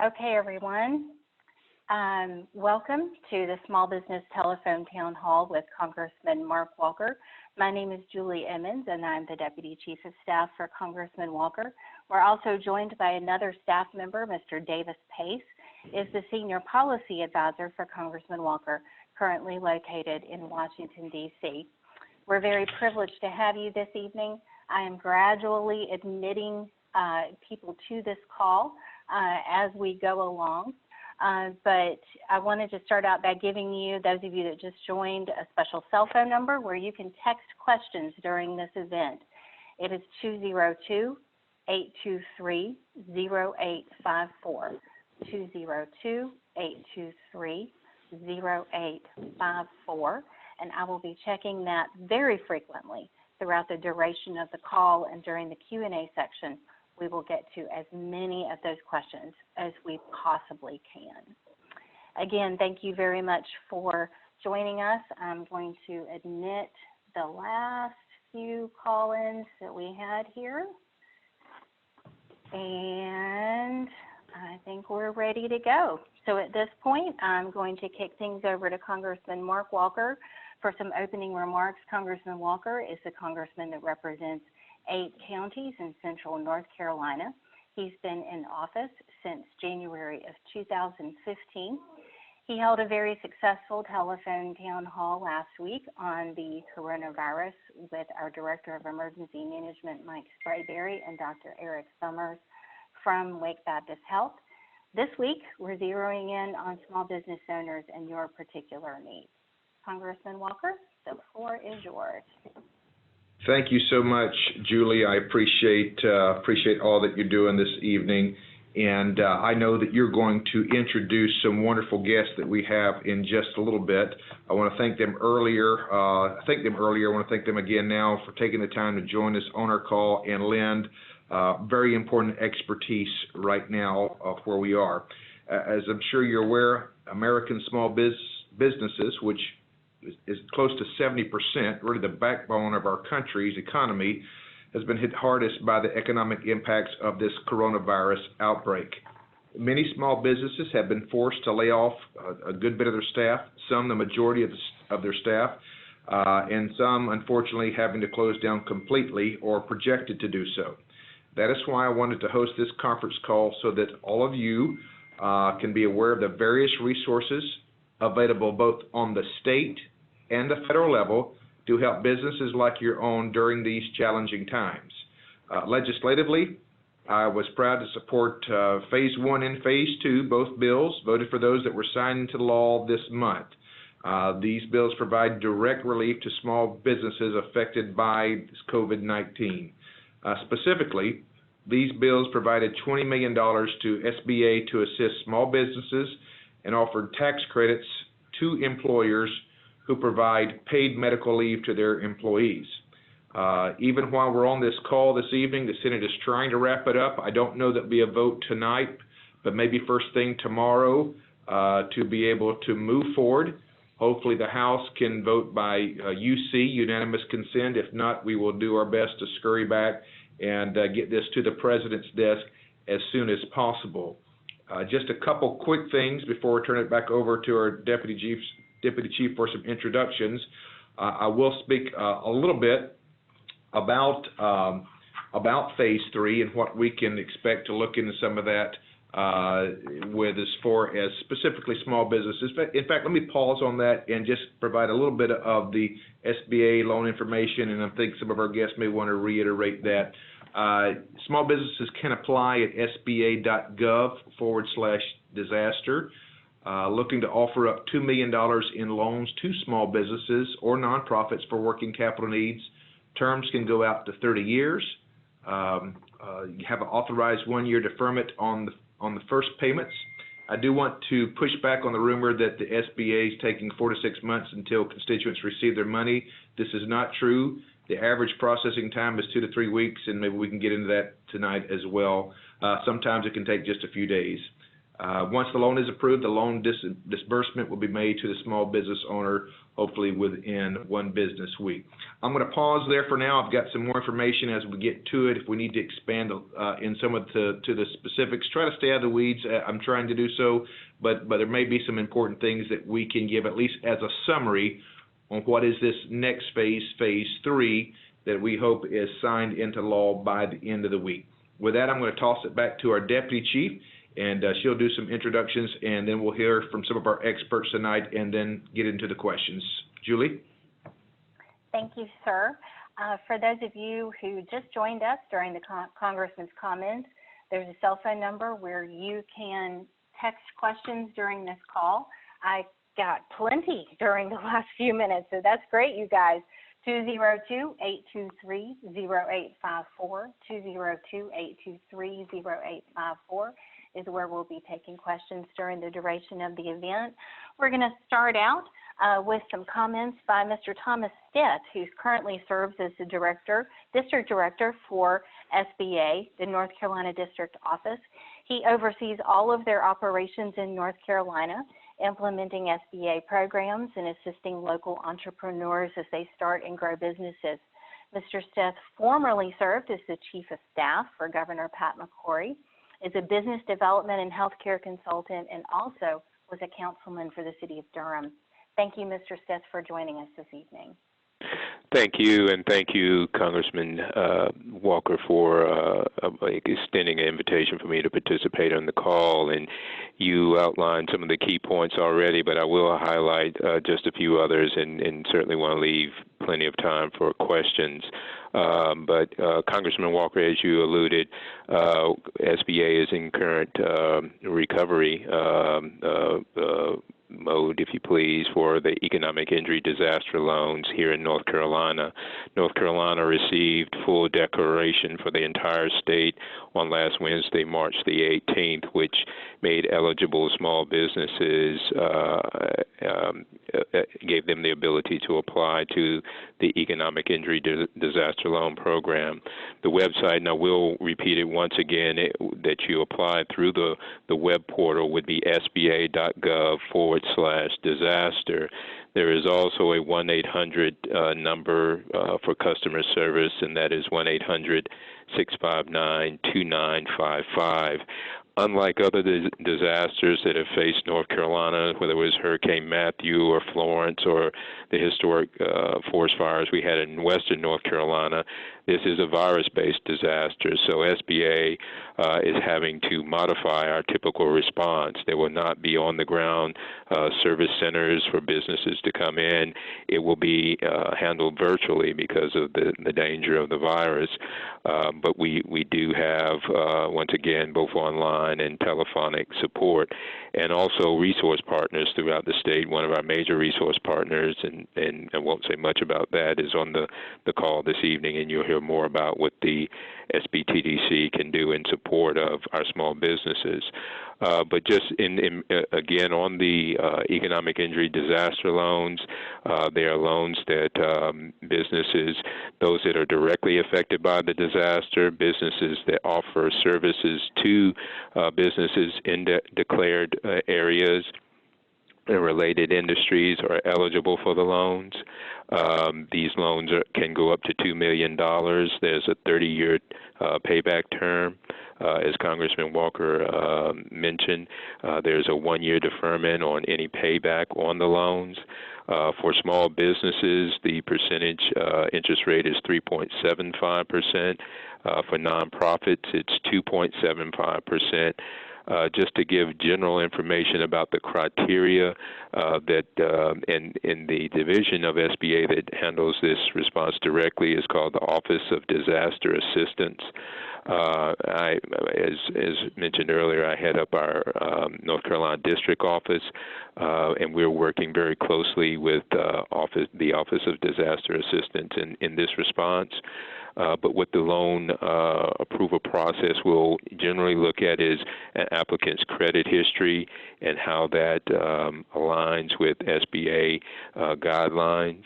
Okay, everyone. Welcome to the Small Business Telephone Town Hall with Congressman Mark Walker. My name is Julie Emmons, and I'm the Deputy Chief of Staff for Congressman Walker. We're also joined by another staff member, Mr. Davis Pace, is the Senior Policy Advisor for Congressman Walker, currently located in Washington, D.C. We're very privileged to have you this evening. I am gradually admitting people to this call as we go along. But I wanted to start out by giving you, those of you that just joined, a special cell phone number where you can text questions during this event. It is 202-823-0854, 202-823-0854, and I will be checking that very frequently throughout the duration of the call, and during the Q&A section, we will get to as many of those questions as we possibly can. Again, thank you very much for joining us. I'm going to admit the last few call-ins that we had here. And I think we're ready to go. So at this point, I'm going to kick things over to Congressman Mark Walker for some opening remarks. Congressman Walker is the congressman that represents 8 counties in central North Carolina. He's been in office since January of 2015. He held a very successful telephone town hall last week on the coronavirus with our Director of Emergency Management, Mike Sprayberry, and Dr. Eric Summers from Wake Baptist Health. This week, we're zeroing in on small business owners and your particular needs. Congressman Walker, the floor is yours. Thank you so much, Julie. I appreciate all that you're doing this evening, and I know that you're going to introduce some wonderful guests that we have in just a little bit. I want to thank them earlier. I want to thank them again now for taking the time to join us on our call and lend very important expertise right now of where we are. As I'm sure you're aware, American small businesses, which is close to 70%, really the backbone of our country's economy, has been hit hardest by the economic impacts of this coronavirus outbreak. Many small businesses have been forced to lay off a good bit of their staff, some the majority of their staff, and some, unfortunately, having to close down completely or projected to do so. That is why I wanted to host this conference call so that all of you can be aware of the various resources available both on the state and the federal level to help businesses like your own during these challenging times. Legislatively, I was proud to support Phase 1 and Phase 2, both bills, voted for those that were signed into law this month. These bills provide direct relief to small businesses affected by COVID-19. Specifically, these bills provided $20 million to SBA to assist small businesses and offered tax credits to employers who provide paid medical leave to their employees. Even while we're on this call this evening, the Senate is trying to wrap it up. I don't know that there'll be a vote tonight, but maybe first thing tomorrow to be able to move forward. Hopefully the House can vote by UC, unanimous consent. If not, we will do our best to scurry back and get this to the President's desk as soon as possible. Just a couple quick things before we turn it back over to our Deputy Chief for some introductions. I will speak a little bit about Phase 3 and what we can expect to look into some of that with as far as specifically small businesses. In fact, let me pause on that and just provide a little bit of the SBA loan information, and I think some of our guests may want to reiterate that. Small businesses can apply at sba.gov/disaster. Looking to offer up $2 million in loans to small businesses or nonprofits for working capital needs. Terms can go out to 30 years. You have an authorized 1-year deferment on the first payments. I do want to push back on the rumor that the SBA is taking 4 to 6 months until constituents receive their money. This is not true. The average processing time is 2 to 3 weeks, and maybe we can get into that tonight as well. Sometimes it can take just a few days. Once the loan is approved, the loan disbursement will be made to the small business owner, hopefully within 1 business week. I'm going to pause there for now. I've got some more information as we get to it. If we need to expand in some of to the specifics, try to stay out of the weeds. I'm trying to do so, but there may be some important things that we can give at least as a summary on what is this next phase, phase 3, that we hope is signed into law by the end of the week. With that, I'm going to toss it back to our Deputy Chief, and she'll do some introductions, and then we'll hear from some of our experts tonight and then get into the questions. Julie? Thank you, sir. For those of you who just joined us during the Congressman's comments, there's a cell phone number where you can text questions during this call. I got plenty during the last few minutes, so that's great, you guys. 202-823-0854, 202-823-0854 is where we'll be taking questions during the duration of the event. We're going to start out with some comments by Mr. Thomas Stith, who currently serves as the district director for SBA, the North Carolina District Office. He oversees all of their operations in North Carolina, implementing SBA programs and assisting local entrepreneurs as they start and grow businesses. Mr. Stith formerly served as the Chief of Staff for Governor Pat McCrory, is a business development and healthcare consultant, and also was a councilman for the city of Durham. Thank you, Mr. Stith, for joining us this evening. Thank you, and thank you, Congressman Walker, for extending an invitation for me to participate on the call. And you outlined some of the key points already, but I will highlight just a few others, and certainly want to leave plenty of time for questions. But Congressman Walker, as you alluded, SBA is in current recovery mode, if you please, for the economic injury disaster loans here in North Carolina. North Carolina received full declaration for the entire state on last Wednesday, March the 18th, which made eligible small businesses, gave them the ability to apply to the economic injury disaster loan program. The website, and I will repeat it once again, that you apply through the web portal would be sba.gov/disaster. There is also a 1-800 number for customer service, and that is 1-800-659-2955. Unlike other disasters that have faced North Carolina, whether it was Hurricane Matthew or Florence or the historic forest fires we had in western North Carolina, this is a virus-based disaster, so SBA is having to modify our typical response. There will not be on-the-ground service centers for businesses to come in. It will be handled virtually because of the danger of the virus. But we do have, once again, both online and telephonic support, and also resource partners throughout the state. One of our major resource partners, and I won't say much about that, is on the call this evening, and you'll hear more about what the SBTDC can do in support of our small businesses. But just again, on the economic injury disaster loans, they are loans that businesses, those that are directly affected by the disaster, businesses that offer services to businesses in declared areas and related industries are eligible for the loans. These loans can go up to $2 million. There's a 30-year payback term. As Congressman Walker mentioned, there's a 1-year deferment on any payback on the loans. For small businesses, the percentage interest rate is 3.75%. For nonprofits, it's 2.75%. Just to give general information about the criteria that in the division of SBA that handles this response directly is called the Office of Disaster Assistance. As mentioned earlier, I head up our North Carolina District Office, and we're working very closely with the Office of Disaster Assistance in this response. But what the loan approval process will generally look at is an applicant's credit history and how that aligns with SBA guidelines.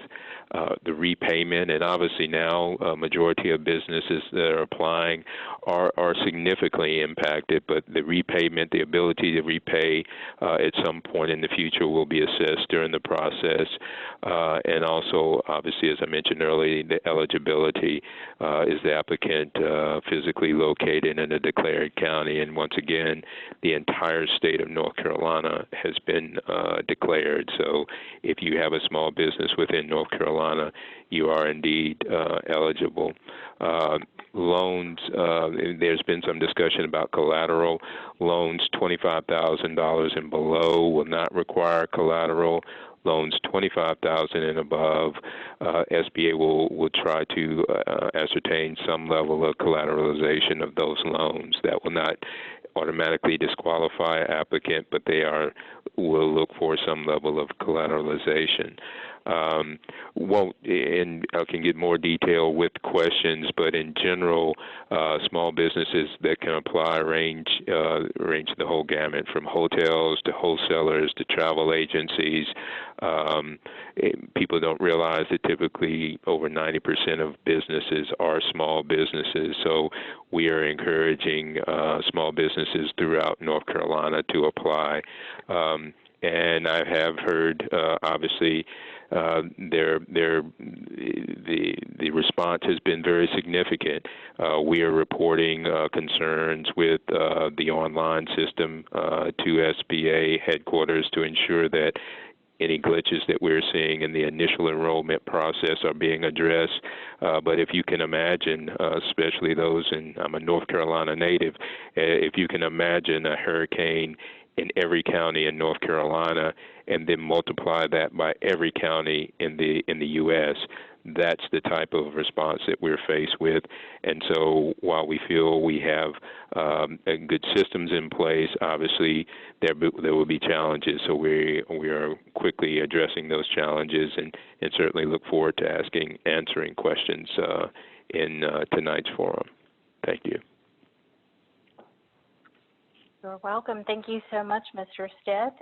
the repayment, and obviously now a majority of businesses that are applying are significantly impacted, but the repayment, the ability to repay at some point in the future will be assessed during the process. And also, obviously, as I mentioned earlier, the eligibility is the applicant physically located in a declared county. And once again, the entire state of North Carolina has been declared. So if you have a small business within North Carolina, you are indeed eligible. Loans, there's been some discussion about collateral. Loans $25,000 and below will not require collateral. Loans $25,000 and above, SBA will try to ascertain some level of collateralization of those loans. That will not automatically disqualify an applicant, but will look for some level of collateralization. And I can get more detail with questions, but in general, small businesses that can apply range the whole gamut, from hotels to wholesalers to travel agencies. People don't realize that typically over 90% of businesses are small businesses, so we are encouraging small businesses throughout North Carolina to apply. And I have heard, obviously, the response has been very significant. We are reporting concerns with the online system to SBA headquarters to ensure that any glitches that we're seeing in the initial enrollment process are being addressed. But if you can imagine, especially those I'm a North Carolina native, if you can imagine a hurricane in every county in North Carolina and then multiply that by every county in the U.S., that's the type of response that we're faced with. And so while we feel we have good systems in place, obviously there will be challenges. So we are quickly addressing those challenges and certainly look forward to answering questions in tonight's forum. Thank you. You're welcome. Thank you so much, Mr. Stith.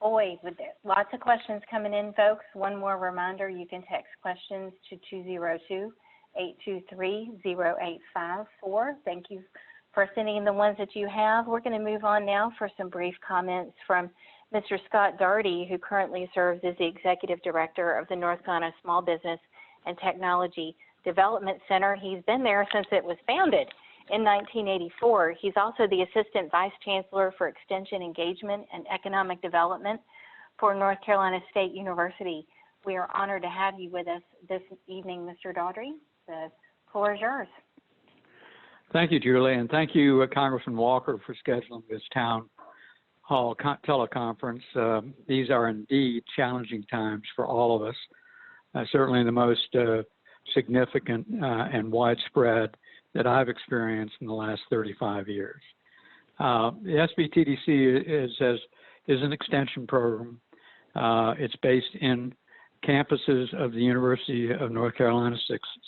Boy, with lots of questions coming in, folks. One more reminder, you can text questions to 202-823-0854. Thank you for sending in the ones that you have. We're going to move on now for some brief comments from Mr. Scott Daugherty, who currently serves as the Executive Director of the North Carolina Small Business and Technology Development Center. He's been there since it was founded in 1984. He's also the Assistant Vice Chancellor for Extension Engagement and Economic Development for North Carolina State University. We are honored to have you with us this evening, Mr. Daugherty. The floor is yours. Thank you, Julie, and thank you, Congressman Walker, for scheduling this town hall teleconference. These are indeed challenging times for all of us. Certainly the most significant and widespread that I've experienced in the last 35 years. The SBTDC is an extension program. It's based in campuses of the University of North Carolina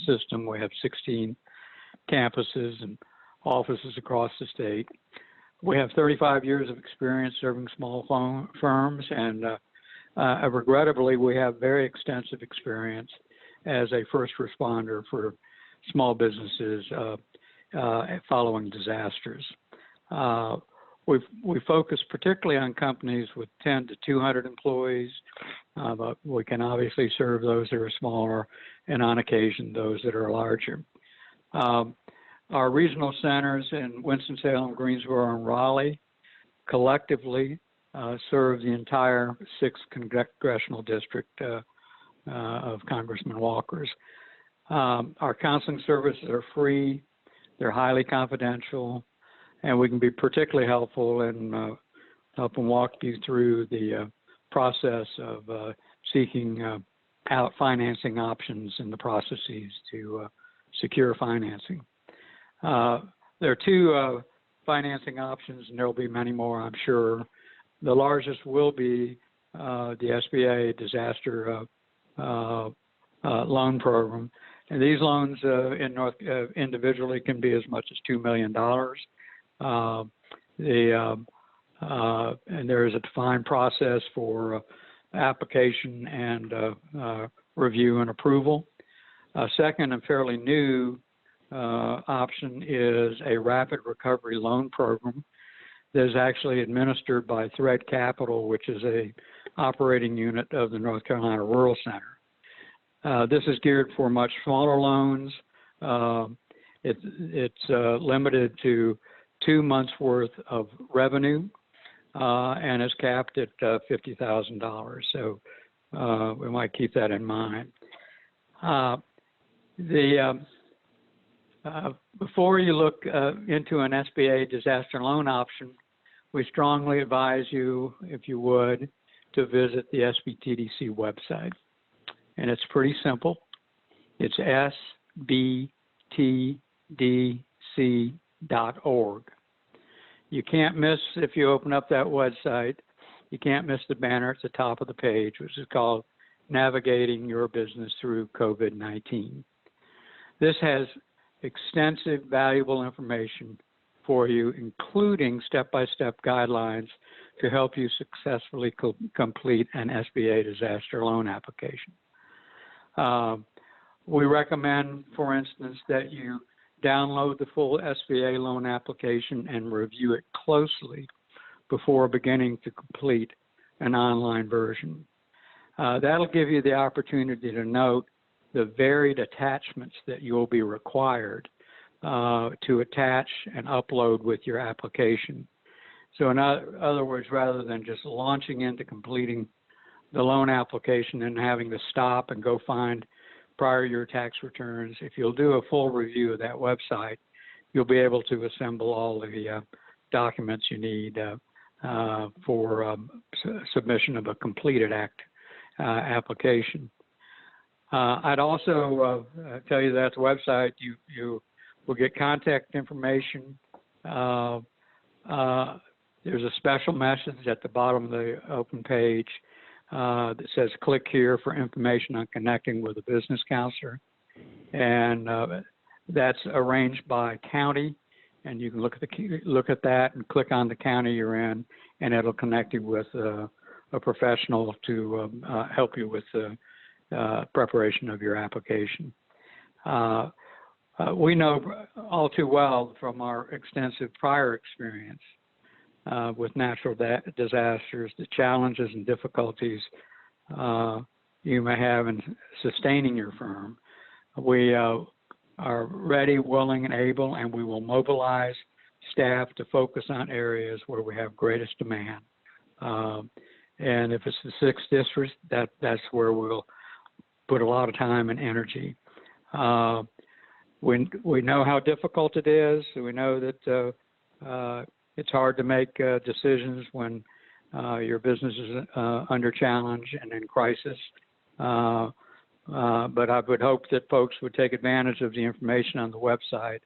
system. We have 16 campuses and offices across the state. We have 35 years of experience serving small firms, and regrettably, we have very extensive experience as a first responder for small businesses following disasters. We focus particularly on companies with 10 to 200 employees, but we can obviously serve those that are smaller and on occasion those that are larger. Our regional centers in Winston-Salem, Greensboro, and Raleigh collectively serve the entire 6th congressional district of Congressman Walker's. Our counseling services are free, they're highly confidential, and we can be particularly helpful in helping walk you through the process of seeking out financing options and the processes to secure financing. There are two financing options, and there will be many more, I'm sure. The largest will be the SBA disaster loan program. And these loans individually can be as much as $2 million. And there is a defined process for application and review and approval. Second and fairly new option is a rapid recovery loan program that is actually administered by Thread Capital, which is a operating unit of the North Carolina Rural Center. This is geared for much smaller loans. It's limited to 2 months worth of revenue and is capped at $50,000. So we might keep that in mind. Before you look into an SBA disaster loan option, we strongly advise you, if you would, to visit the SBTDC website. And it's pretty simple. It's sbtdc.org. You can't miss, if you open up that website, you can't miss the banner at the top of the page, which is called Navigating Your Business Through COVID-19. This has extensive, valuable information for you, including step-by-step guidelines to help you successfully complete an SBA disaster loan application. We recommend, for instance, that you download the full SBA loan application and review it closely before beginning to complete an online version. That'll give you the opportunity to note the varied attachments that you'll be required to attach and upload with your application. So in other words, rather than just launching into completing the loan application and having to stop and go find prior year tax returns, if you'll do a full review of that website, you'll be able to assemble all the documents you need for submission of a completed application. I'd also tell you that at the website you will get contact information. There's a special message at the bottom of the open page that says click here for information on connecting with a business counselor. And that's arranged by county. And you can look at that and click on the county you're in, and it'll connect you with a professional to help you with the preparation of your application. We know all too well from our extensive prior experience with natural disasters, the challenges and difficulties you may have in sustaining your firm. We are ready, willing, and able, and we will mobilize staff to focus on areas where we have greatest demand. And if it's the 6th district, that's where we'll put a lot of time and energy. We know how difficult it is. We know that it's hard to make decisions when your business is under challenge and in crisis. But I would hope that folks would take advantage of the information on the website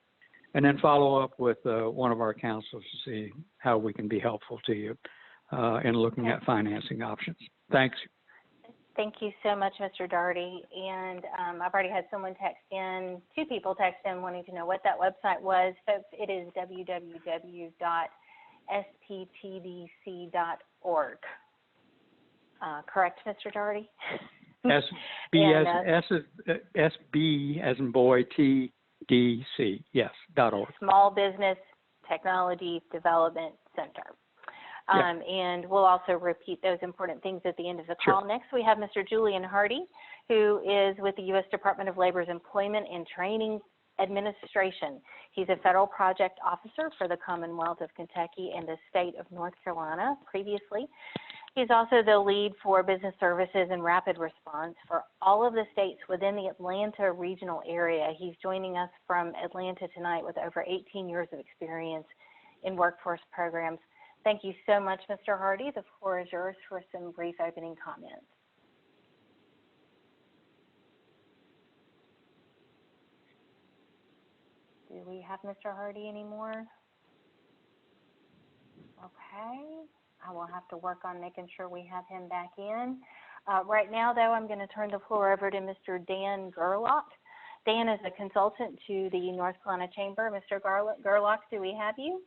and then follow up with one of our counselors to see how we can be helpful to you in looking at financing options. Thanks. Thank you so much, Mr. Daugherty. And I've already had someone text in, 2 people text in wanting to know what that website was. Folks, it is www.sptdc.org. Correct, Mr. Daugherty? SB as in boy, TDC, yes, .org. Small Business Technology Development Center. And we'll also repeat those important things at the end of the call. Sure. Next, we have Mr. Julian Hardy, who is with the U.S. Department of Labor's Employment and Training Administration. He's a federal project officer for the Commonwealth of Kentucky and the state of North Carolina previously. He's also the lead for business services and rapid response for all of the states within the Atlanta regional area. He's joining us from Atlanta tonight with over 18 years of experience in workforce programs. Thank you so much, Mr. Hardy. The floor is yours for some brief opening comments. Do we have Mr. Hardy anymore? Okay. I will have to work on making sure we have him back in. Right now, though, I'm going to turn the floor over to Mr. Dan Gerlach. Dan is a consultant to the North Carolina Chamber. Mr. Gerlach, do we have you?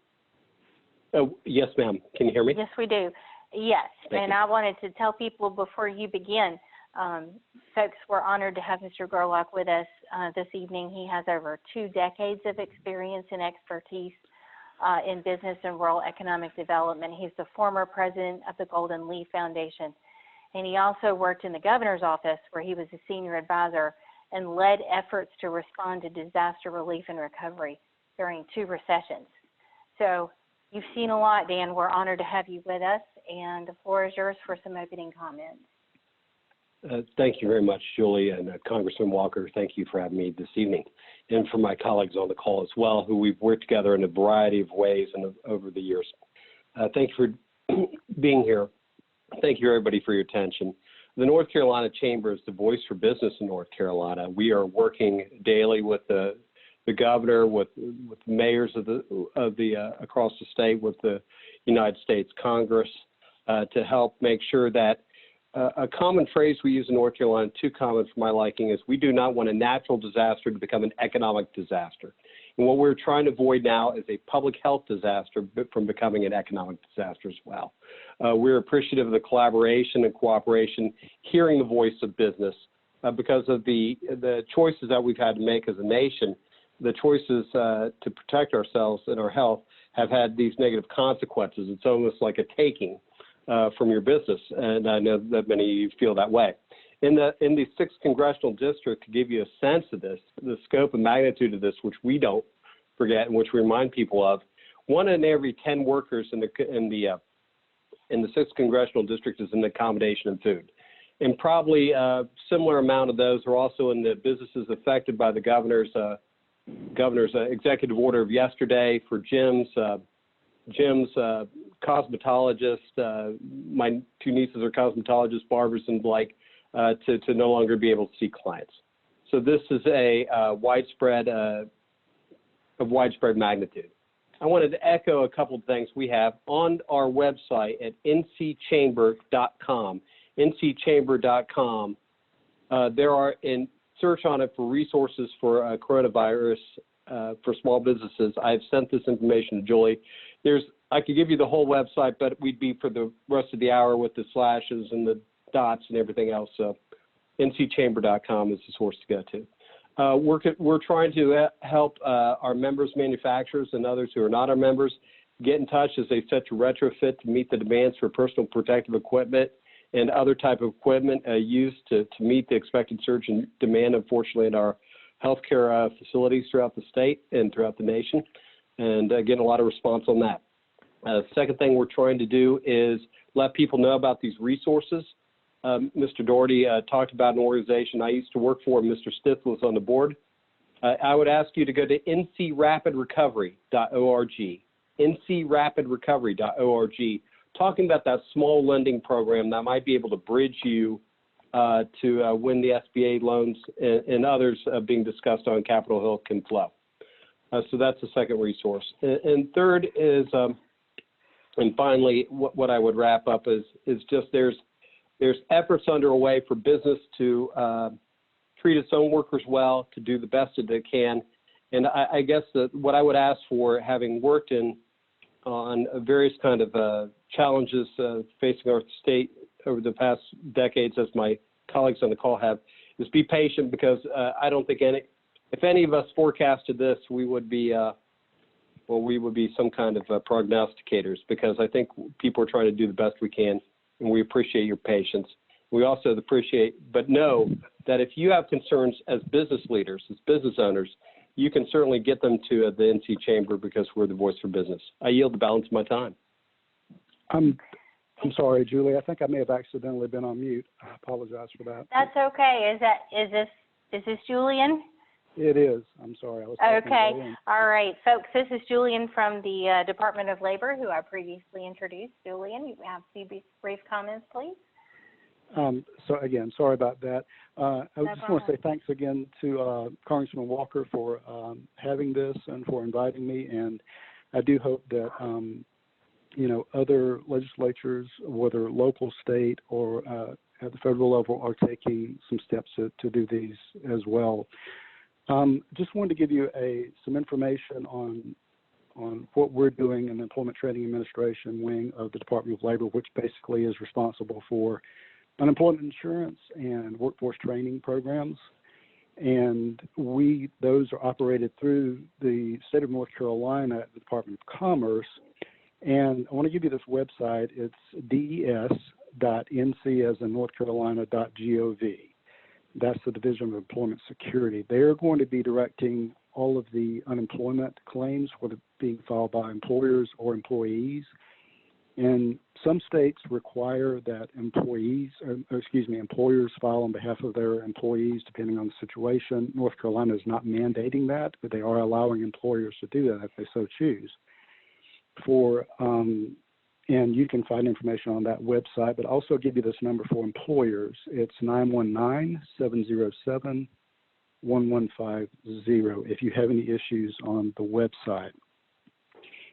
Oh, yes, ma'am. Can you hear me? Yes, we do. Yes. Thank you. I wanted to tell people before you begin, Folks, we're honored to have Mr. Gerlach with us this evening. He has over 2 decades of experience and expertise in business and rural economic development. He's the former president of the Golden Leaf Foundation, and he also worked in the governor's office where he was a senior advisor and led efforts to respond to disaster relief and recovery during 2 recessions. So you've seen a lot, Dan. We're honored to have you with us, and the floor is yours for some opening comments. Thank you very much, Julie, and Congressman Walker. Thank you for having me this evening, and for my colleagues on the call as well, who we've worked together in a variety of ways and over the years. Thank you for being here. Thank you, everybody, for your attention. The North Carolina Chamber is the voice for business in North Carolina. We are working daily with the governor, with mayors of the across the state, with the United States Congress, to help make sure that a common phrase we use in North Carolina, too common for my liking, is we do not want a natural disaster to become an economic disaster. And what we're trying to avoid now is a public health disaster from becoming an economic disaster as well. We're appreciative of the collaboration and cooperation, hearing the voice of business, because of the choices that we've had to make as a nation. The choices to protect ourselves and our health have had these negative consequences. It's almost like a taking from your business, and I know that many of you feel that way. In the 6th Congressional District, to give you a sense of this, the scope and magnitude of this, which we don't forget and which we remind people of, 1 in every 10 workers in the 6th Congressional District is in accommodation and food. And probably a similar amount of those are also in the businesses affected by the governor's executive order of yesterday for gyms, cosmetologists. My 2 nieces are cosmetologists, barbers, and the like, to no longer be able to see clients. So this is a widespread magnitude. I wanted to echo a couple of things we have on our website at nchamber.com. nchamber.com. There are, in search on it for resources for coronavirus for small businesses. I've sent this information to Julie. I could give you the whole website, but we'd be for the rest of the hour with the slashes and the dots and everything else. So nchamber.com is the source to go to. We're trying to help our members, manufacturers, and others who are not our members get in touch as they set to retrofit to meet the demands for personal protective equipment and other type of equipment used to meet the expected surge in demand, unfortunately, in our healthcare facilities throughout the state and throughout the nation, and getting a lot of response on that. Second thing we're trying to do is let people know about these resources. Mr. Doherty talked about an organization I used to work for. Mr. Stith was on the board. I would ask you to go to ncrapidrecovery.org, ncrapidrecovery.org, talking about that small lending program that might be able to bridge you to when the SBA loans and others being discussed on Capitol Hill can flow. So that's the second resource. And third is, and finally, what I would wrap up is just there's efforts underway for business to treat its own workers well, to do the best that they can. And I guess that what I would ask for, having worked on various kind of challenges facing our state over the past decades, as my colleagues on the call have, is be patient, because I don't think if any of us forecasted this, we would be some kind of prognosticators, because I think people are trying to do the best we can, and we appreciate your patience. We also appreciate, but know that if you have concerns as business leaders, as business owners, you can certainly get them to the NC Chamber, because we're the voice for business. I yield the balance of my time. I'm sorry, Julie. I think I may have accidentally been on mute. I apologize for that. That's okay. Is this Julian? It is. I'm sorry. I was okay. All right, folks. This is Julian from the Department of Labor, who I previously introduced. Julian, you have a few brief comments, please. So again, sorry about that. I just want to say thanks again to Congressman Walker for having this and for inviting me. And I do hope that other legislatures, whether local, state, or at the federal level, are taking some steps to do these as well. Just wanted to give you some information on what we're doing in the Employment Training Administration wing of the Department of Labor, which basically is responsible for unemployment insurance and workforce training programs. And those are operated through the state of North Carolina, the Department of Commerce. And I want to give you this website. It's des.nc as in North Carolina.gov. That's the Division of Employment Security. They're going to be directing all of the unemployment claims, whether being filed by employers or employees. And some states require that employers file on behalf of their employees, depending on the situation. North Carolina is not mandating that, but they are allowing employers to do that if they so choose. And you can find information on that website, but also give you this number for employers. It's 919-707-1150 if you have any issues on the website.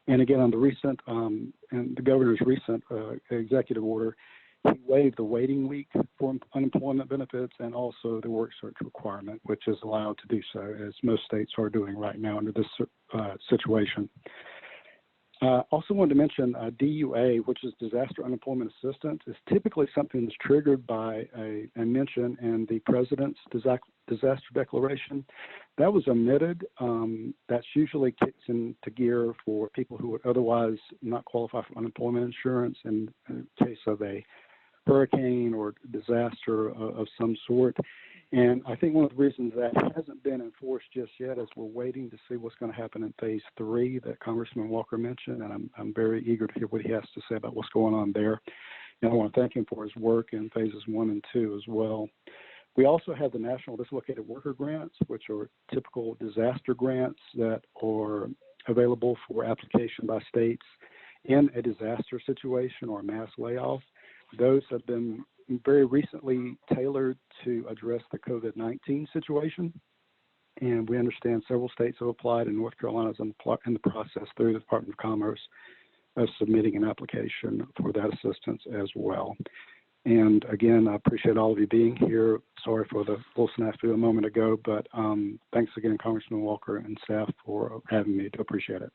And again, on the recent, and the governor's recent executive order, he waived the waiting week for unemployment benefits and also the work search requirement, which is allowed to do so, as most states are doing right now under this situation. Also wanted to mention DUA, which is Disaster Unemployment Assistance, is typically something that's triggered by a mention in the President's Disaster Declaration. That was omitted. That's usually kicks into gear for people who would otherwise not qualify for unemployment insurance in case of a hurricane or disaster of some sort. And I think one of the reasons that hasn't been enforced just yet is we're waiting to see what's going to happen in Phase 3 that Congressman Walker mentioned, and I'm very eager to hear what he has to say about what's going on there. And I want to thank him for his work in Phases 1 and 2 as well. We also have the National Dislocated Worker Grants, which are typical disaster grants that are available for application by states in a disaster situation or a mass layoff. Those have been very recently tailored to address the COVID-19 situation. And we understand several states have applied, and North Carolina is in the process through the Department of Commerce of submitting an application for that assistance as well. And again, I appreciate all of you being here. Sorry for the little snafu a moment ago, but thanks again, Congressman Walker and staff, for having me. I appreciate it.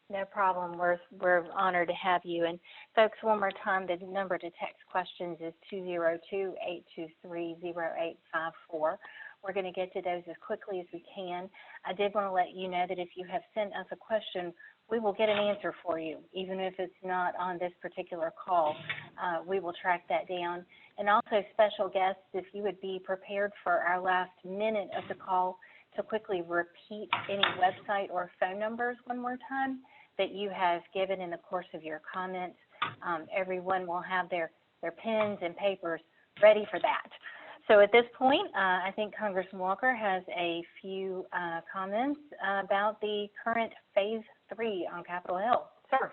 No problem. We're honored to have you. And folks, one more time, the number to text questions is 202-823-0854. We're going to get to those as quickly as we can. I did want to let you know that if you have sent us a question, we will get an answer for you, even if it's not on this particular call. We will track that down. And also, special guests, if you would be prepared for our last minute of the call to quickly repeat any website or phone numbers one more time that you have given in the course of your comments. Everyone will have their pens and papers ready for that. So at this point, I think Congressman Walker has a few comments about the current Phase 3 on Capitol Hill. Sir.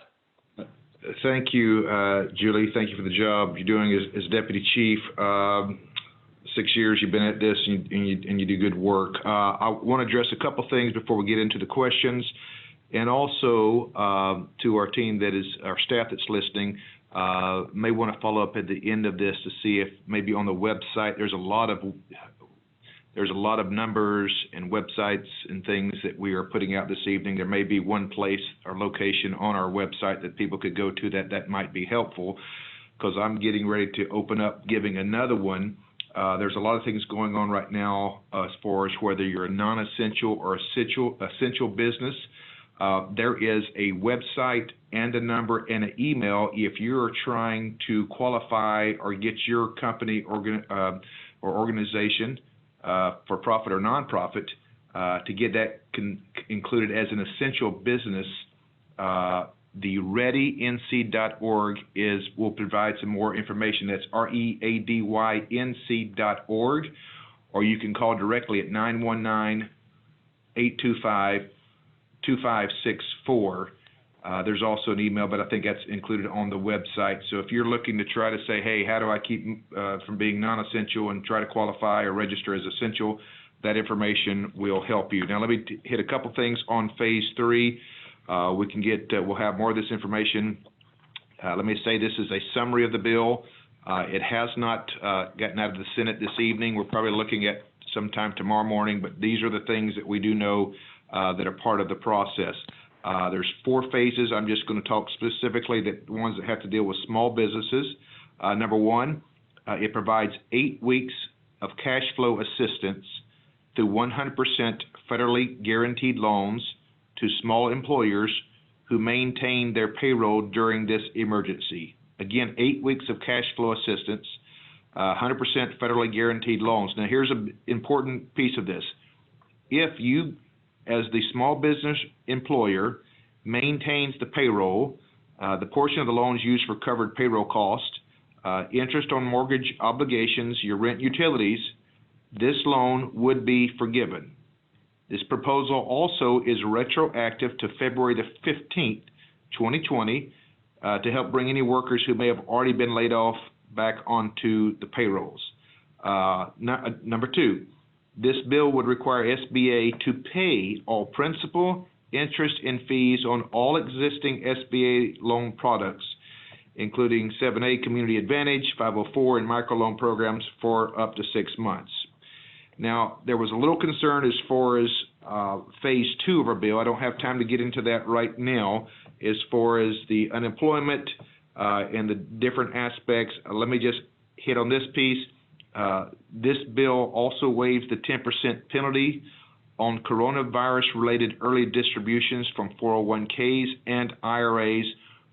Thank you, Julie. Thank you for the job you're doing as Deputy Chief. 6 years you've been at this, and you do good work. I want to address a couple things before we get into the questions, and also to our team that is our staff that's listening. May want to follow up at the end of this to see if maybe on the website there's a lot of numbers and websites and things that we are putting out this evening. There may be one place or location on our website that people could go to that might be helpful, because I'm getting ready to open up giving another one. There's a lot of things going on right now as far as whether you're a non-essential or essential business. There is a website and a number and an email if you're trying to qualify or get your company or organization, for profit or nonprofit, to get that included as an essential business. The readync.org will provide some more information. That's readync.org, or you can call directly at 919-825-2564. There's also an email, but I think that's included on the website. So if you're looking to try to say, hey, how do I keep from being non-essential and try to qualify or register as essential, that information will help you. Now let me hit a couple things on Phase 3. We'll have more of this information. Let me say this is a summary of the bill. It has not gotten out of the Senate this evening. We're probably looking at sometime tomorrow morning, but these are the things that we do know that are part of the process. There's 4 phases. I'm just going to talk specifically the ones that have to deal with small businesses. Number 1, It provides 8 weeks of cash flow assistance through 100% federally guaranteed loans to small employers who maintain their payroll during this emergency. Again, 8 weeks of cash flow assistance, 100% federally guaranteed loans. Now, here's an important piece of this. If you, as the small business employer, maintains the payroll, the portion of the loans used for covered payroll cost, interest on mortgage obligations, your rent, utilities, this loan would be forgiven. This proposal also is retroactive to February the 15th, 2020, to help bring any workers who may have already been laid off back onto the payrolls. Number two, this bill would require SBA to pay all principal, interest, and fees on all existing SBA loan products, including 7A Community Advantage, 504, and microloan programs for up to 6 months. Now, there was a little concern as far as phase 2 of our bill. I don't have time to get into that right now as far as the unemployment and the different aspects. Let me just hit on this piece. This bill also waives the 10% penalty on coronavirus-related early distributions from 401ks and IRAs,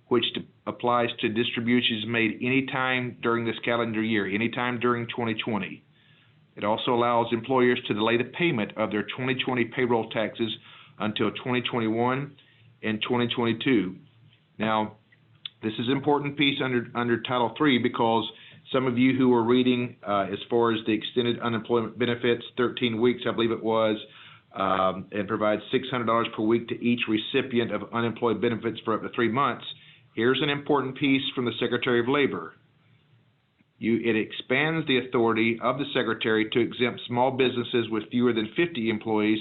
which applies to distributions made anytime during this calendar year, anytime during 2020. It also allows employers to delay the payment of their 2020 payroll taxes until 2021 and 2022. Now, this is an important piece under Title III because some of you who are reading as far as the extended unemployment benefits, 13 weeks, I believe it was, and provides $600 per week to each recipient of unemployed benefits for up to 3 months. Here's an important piece from the Secretary of Labor. It expands the authority of the Secretary to exempt small businesses with fewer than 50 employees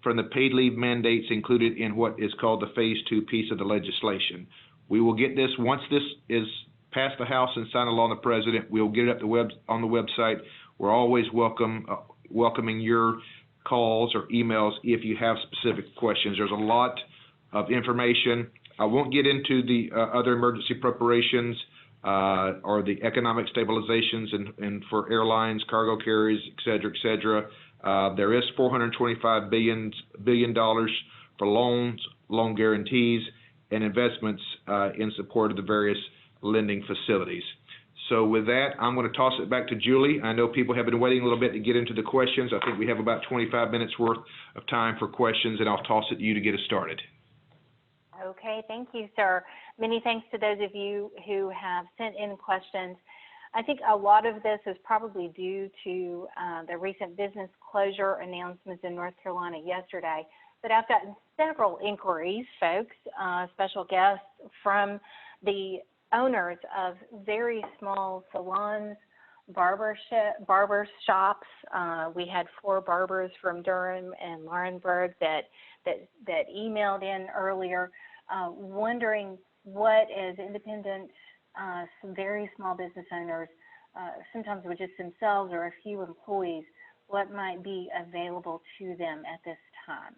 from the paid leave mandates included in what is called the Phase 2 piece of the legislation. We will get this, once this is passed the House and signed along the President, we'll get it on the website. We're always welcoming your calls or emails if you have specific questions. There's a lot of information. I won't get into the other emergency preparations or the economic stabilizations and for airlines, cargo carriers, et cetera. There is $425 billion for loans, loan guarantees, and investments in support of the various lending facilities. So with that, I'm going to toss it back to Julie. I know people have been waiting a little bit to get into the questions. I think we have about 25 minutes worth of time for questions, and I'll toss it to you to get us started. Okay, thank you, sir. Many thanks to those of you who have sent in questions. I think a lot of this is probably due to the recent business closure announcements in North Carolina yesterday, but I've gotten several inquiries, folks, special guests from the owners of very small salons, barber shops. We had 4 barbers from Durham and Laurinburg that emailed in earlier, wondering what, as independent, some very small business owners, sometimes with just themselves or a few employees, what might be available to them at this time.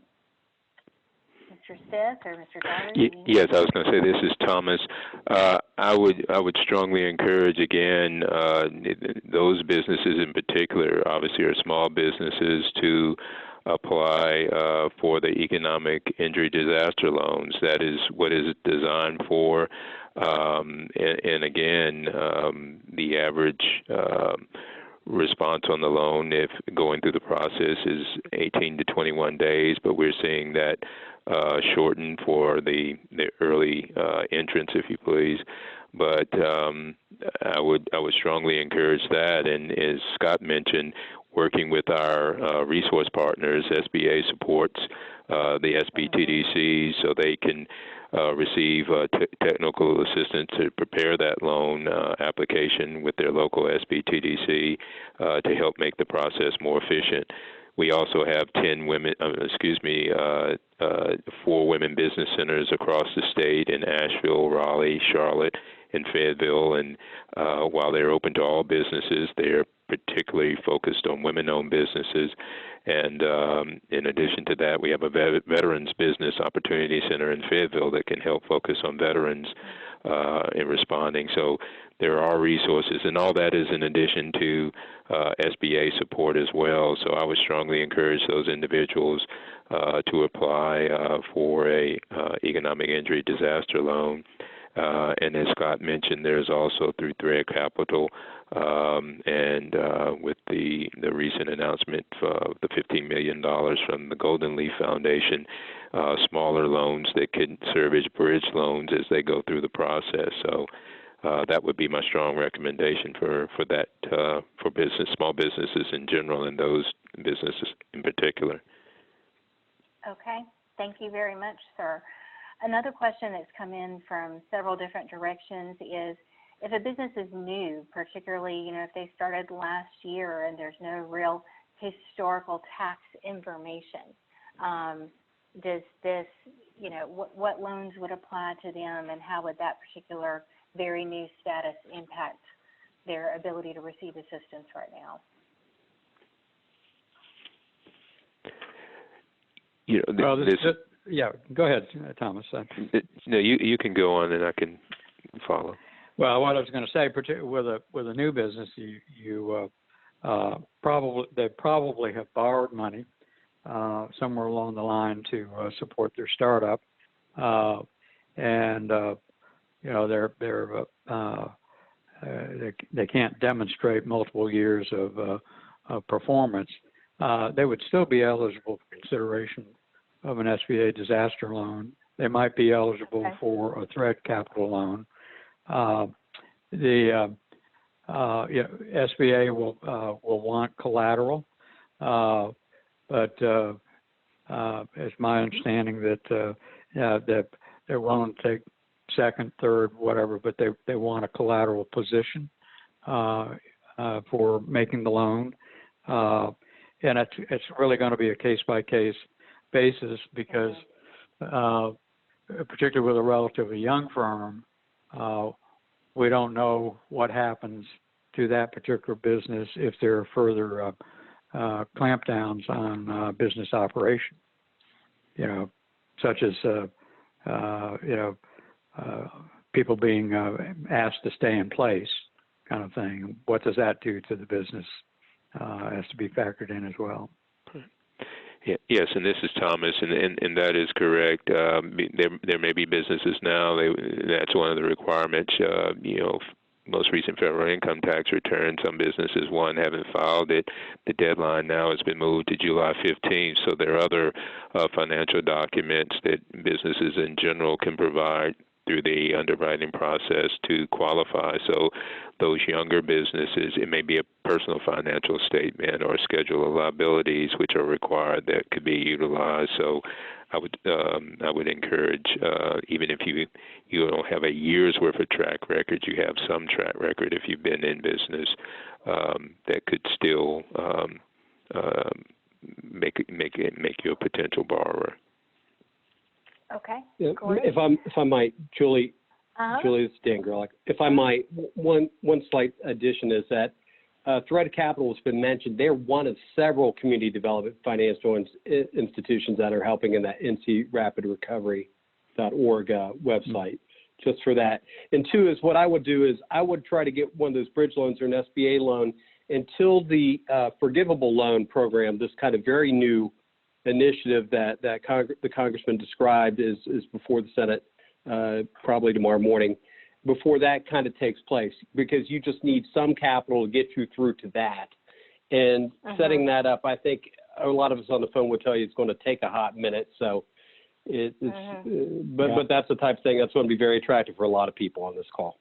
Mr. Smith or Mr. Dyer? Yes, I was going to say this is Thomas. I would strongly encourage, again, those businesses in particular, obviously are small businesses, to apply for the economic injury disaster loans. That is what is designed for. And again, the average response on the loan, if going through the process, is 18 to 21 days, but we're seeing that shortened for the early entrance, if you please. But I would strongly encourage that, and as Scott mentioned, working with our resource partners, SBA supports the SBTDCs so they can receive technical assistance to prepare that loan application with their local SBTDC to help make the process more efficient. We also have 4 women business centers across the state in Asheville, Raleigh, Charlotte, and Fayetteville. And while they're open to all businesses, they're particularly focused on women-owned businesses. And in addition to that, we have a Veterans Business Opportunity Center in Fayetteville that can help focus on veterans in responding. So there are resources, and all that is in addition to SBA support as well. So I would strongly encourage those individuals to apply for a economic injury disaster loan. And as Scott mentioned, there's also through Thread Capital and with the recent announcement of the $15 million from the Golden Leaf Foundation, smaller loans that can serve as bridge loans as they go through the process. So that would be my strong recommendation for that for small businesses in general, and those businesses in particular. Okay, thank you very much, sir. Another question that's come in from several different directions is, if a business is new, particularly, if they started last year and there's no real historical tax information, does this, what loans would apply to them, and how would that particular very new status impact their ability to receive assistance right now? Yeah, go ahead, Thomas. No, you can go on, and I can follow. Well, what I was going to say, particularly with a new business, they probably have borrowed money somewhere along the line to support their startup, and they can't demonstrate multiple years of performance. They would still be eligible for consideration of an SBA disaster loan. They might be eligible for a Thread Capital loan. The SBA will want collateral, but it's my understanding that they're willing to take second, third, whatever, but they want a collateral position for making the loan, and it's really going to be a case-by-case basis because, particularly with a relatively young firm, we don't know what happens to that particular business if there are further clampdowns on business operation, such as people being asked to stay in place, kind of thing. What does that do to the business? Has to be factored in as well. Yes, and this is Thomas, and that is correct. There may be businesses now, that's one of the requirements, most recent federal income tax return. Some businesses, haven't filed it. The deadline now has been moved to July 15th, so there are other financial documents that businesses in general can provide through the underwriting process to qualify. So those younger businesses, it may be a personal financial statement or a schedule of liabilities which are required that could be utilized. So I would encourage, even if you don't have a year's worth of track record, you have some track record if you've been in business, that could still make you a potential borrower. Okay. Yeah, if I might, Julie, Julie, this is Dan Gerlach. If I might, one slight addition is that Thread Capital has been mentioned. They're one of several community development financial institutions that are helping in that ncrapidrecovery.org website, just for that. And two is what I would do is I would try to get one of those bridge loans or an SBA loan until the forgivable loan program, this kind of very new initiative that the congressman described is before the Senate probably tomorrow morning, before that kind of takes place, because you just need some capital to get you through to that. And setting that up, I think a lot of us on the phone will tell you it's going to take a hot minute. So but that's the type of thing that's going to be very attractive for a lot of people on this call.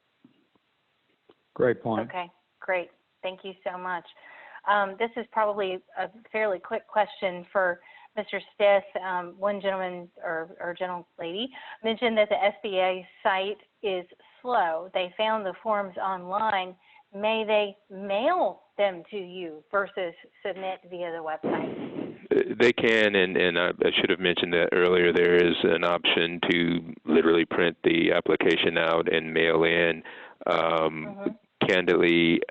Great point. Okay, great. Thank you so much. This is probably a fairly quick question for Mr. Stith. One gentleman or gentle lady mentioned that the SBA site is slow. They found the forms online. May they mail them to you versus submit via the website? They can, and I should have mentioned that earlier. There is an option to literally print the application out and mail in. Candidly,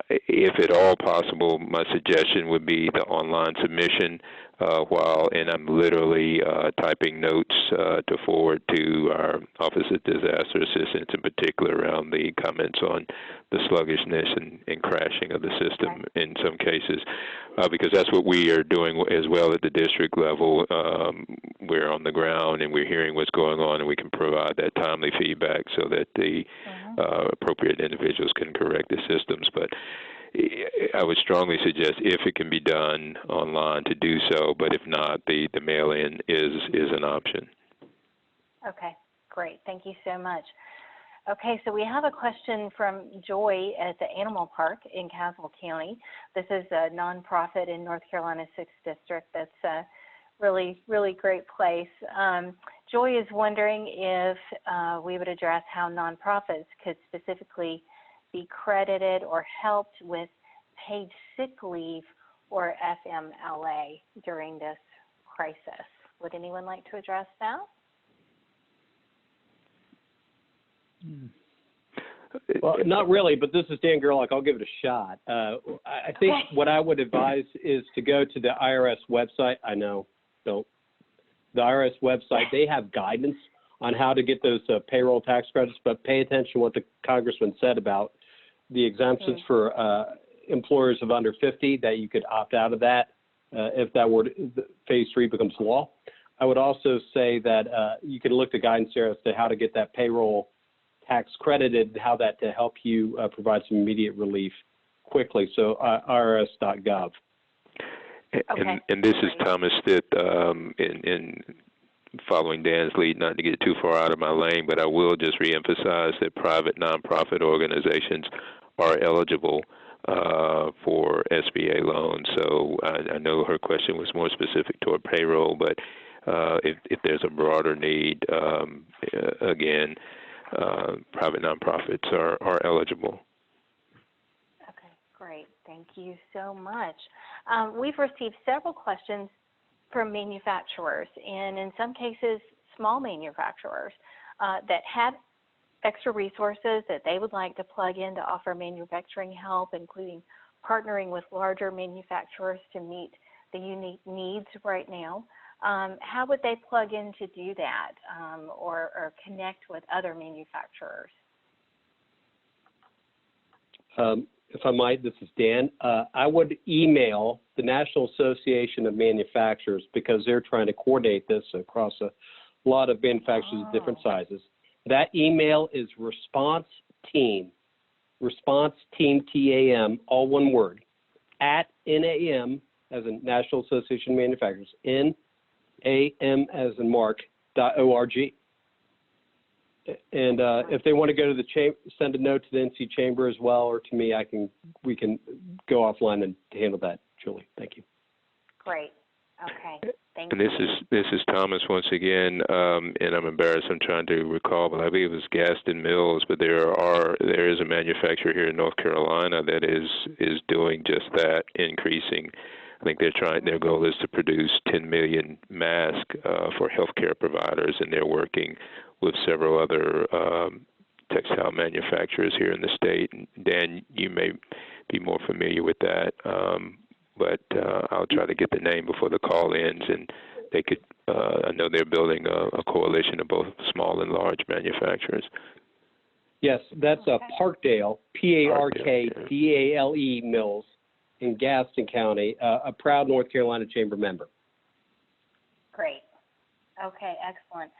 if at all possible, my suggestion would be the online submission and I'm literally typing notes to forward to our Office of Disaster Assistance, in particular around the comments on the sluggishness and crashing of the system in some cases, because that's what we are doing as well at the district level. We're on the ground and we're hearing what's going on, and we can provide that timely feedback so that the appropriate individuals can correct the systems. But I would strongly suggest, if it can be done online, to do so. But if not, the mail-in is an option. Okay, great. Thank you so much. Okay, so we have a question from Joy at the Animal Park in Caswell County. This is a nonprofit in North Carolina's 6th District. That's a really, really great place. Joy is wondering if we would address how nonprofits could specifically be credited or helped with paid sick leave or FMLA during this crisis. Would anyone like to address that? Well, not really, but this is Dan Gerlach. I'll give it a shot. I think what I would advise is to go to the IRS website. I know, so the IRS website, they have guidance on how to get those payroll tax credits, but pay attention to what the congressman said about the exemptions for employers of under 50, that you could opt out of that if that were phase 3 becomes law. I would also say that you can look to guidance there as to how to get that payroll tax credited, how that to help you provide some immediate relief quickly. So IRS.gov. Okay. And this is Thomas Stitt, in following Dan's lead, not to get too far out of my lane, but I will just reemphasize that private nonprofit organizations are eligible for SBA loans. So I know her question was more specific toward payroll, but if there's a broader need, again, private nonprofits are eligible. Okay, great. Thank you so much. We've received several questions from manufacturers, and in some cases, small manufacturers that have extra resources that they would like to plug in to offer manufacturing help, including partnering with larger manufacturers to meet the unique needs right now. How would they plug in to do that or connect with other manufacturers? If I might, this is Dan. I would email the National Association of Manufacturers, because they're trying to coordinate this across a lot of manufacturers of different sizes. That email is response team, TAM, all one word, at NAM, as in National Association of Manufacturers, NAM as in Mark, .org. And if they want to go to the send a note to the NC Chamber as well, or to me, we can go offline and handle that, Julie. Thank you. Great. Okay. Thank And you. this is Thomas once again, and I'm embarrassed. I'm trying to recall, but I believe it was Gaston Mills. But there is a manufacturer here in North Carolina that is doing just that, increasing. I think their goal is to produce 10 million masks for healthcare providers, and they're working with several other textile manufacturers here in the state. Dan, you may be more familiar with that, but I'll try to get the name before the call ends, and they could. I know they're building a coalition of both small and large manufacturers. Yes, that's Parkdale, Parkdale Mills in Gaston County, a proud North Carolina Chamber member. Great. Okay, excellent.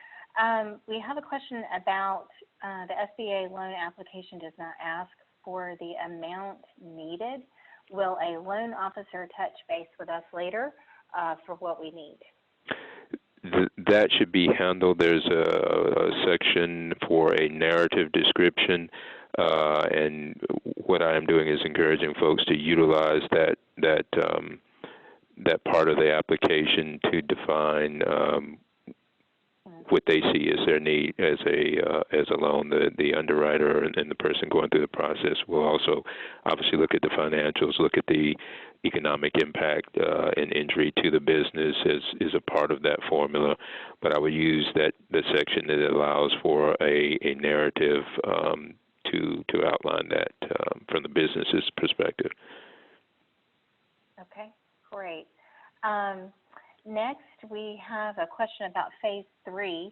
We have a question about the SBA loan application does not ask for the amount needed. Will a loan officer touch base with us later for what we need? That should be handled. There's a section for a narrative description, and what I am doing is encouraging folks to utilize that part of the application to define what they see as their need as a loan. The underwriter and the person going through the process will also obviously look at the financials, look at the economic impact and injury to the business is a part of that formula. But I would use the section that allows for a narrative to outline that from the business's perspective. Okay, great. Next, we have a question about Phase 3.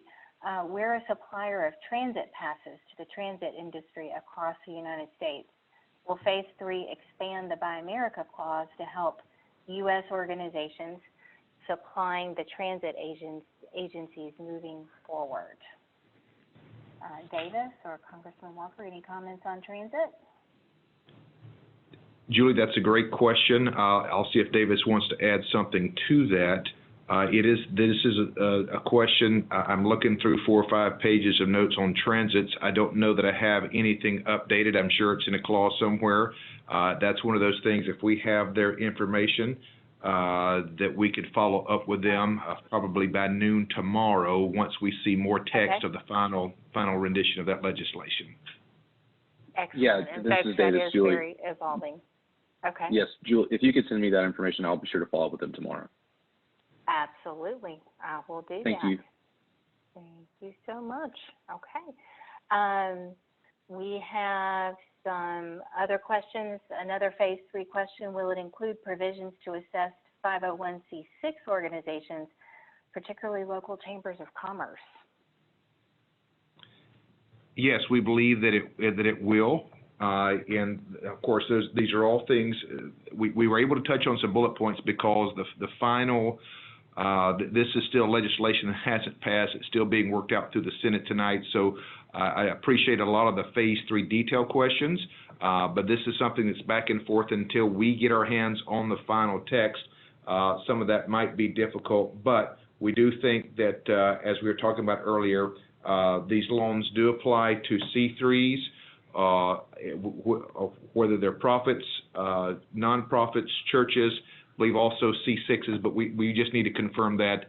We're a supplier of transit passes to the transit industry across the United States. Will Phase 3 expand the Buy America clause to help U.S. organizations supplying the transit agencies moving forward? Davis or Congressman Walker, any comments on transit? Julie, that's a great question. I'll see if Davis wants to add something to that. This is a question. I'm looking through 4 or 5 pages of notes on transits. I don't know that I have anything updated. I'm sure it's in a clause somewhere. That's one of those things, if we have their information, that we could follow up with them probably by noon tomorrow once we see more text of the final rendition of that legislation. Excellent. Yeah, In this fact, is Davis, that is Julie. very evolving. Okay. Yes, Julie, if you could send me that information, I'll be sure to follow up with them tomorrow. Absolutely. I will do that. Thank you. Thank you so much. Okay. We have some other questions. Another Phase 3 question, will it include provisions to assess 501c6 organizations, particularly local chambers of commerce? Yes, we believe that it will. And of course, these are all things we were able to touch on some bullet points because the final, this is still legislation that hasn't passed. It's still being worked out through the Senate tonight. So I appreciate a lot of the Phase 3 detail questions, but this is something that's back and forth until we get our hands on the final text. Some of that might be difficult, but we do think that, as we were talking about earlier, these loans do apply to C3s, whether they're profits, nonprofits, churches, I believe also C6s, but we just need to confirm that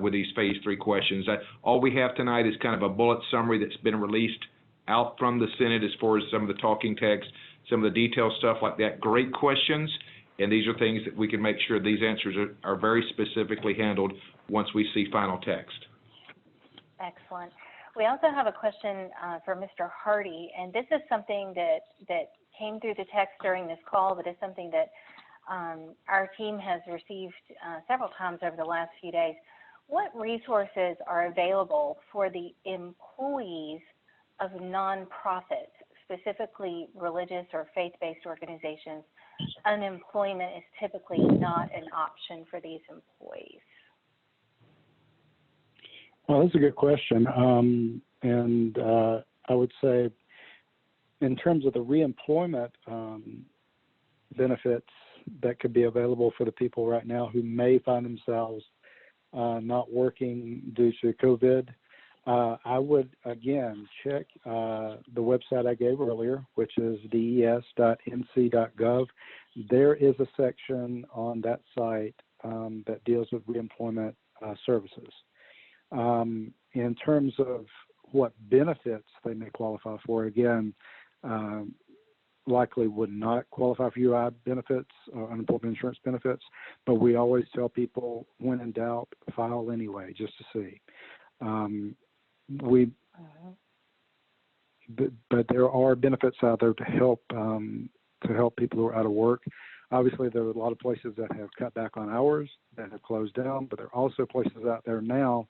with these Phase 3 questions. All we have tonight is kind of a bullet summary that's been released out from the Senate as far as some of the talking text, some of the detailed stuff like that. Great questions, and these are things that we can make sure these answers are very specifically handled once we see final text. Excellent. We also have a question for Mr. Hardy, and this is something that came through the text during this call, but it's something that our team has received several times over the last few days. What resources are available for the employees of nonprofits, specifically religious or faith-based organizations? Unemployment is typically not an option for these employees. Well, that's a good question. And I would say in terms of the reemployment benefits that could be available for the people right now who may find themselves not working due to COVID, I would, again, check the website I gave earlier, which is des.nc.gov. There is a section on that site that deals with reemployment services. In terms of what benefits they may qualify for, again, likely would not qualify for UI benefits or unemployment insurance benefits, but we always tell people, when in doubt, file anyway, just to see. But there are benefits out there to help people who are out of work. Obviously, there are a lot of places that have cut back on hours, that have closed down, but there are also places out there now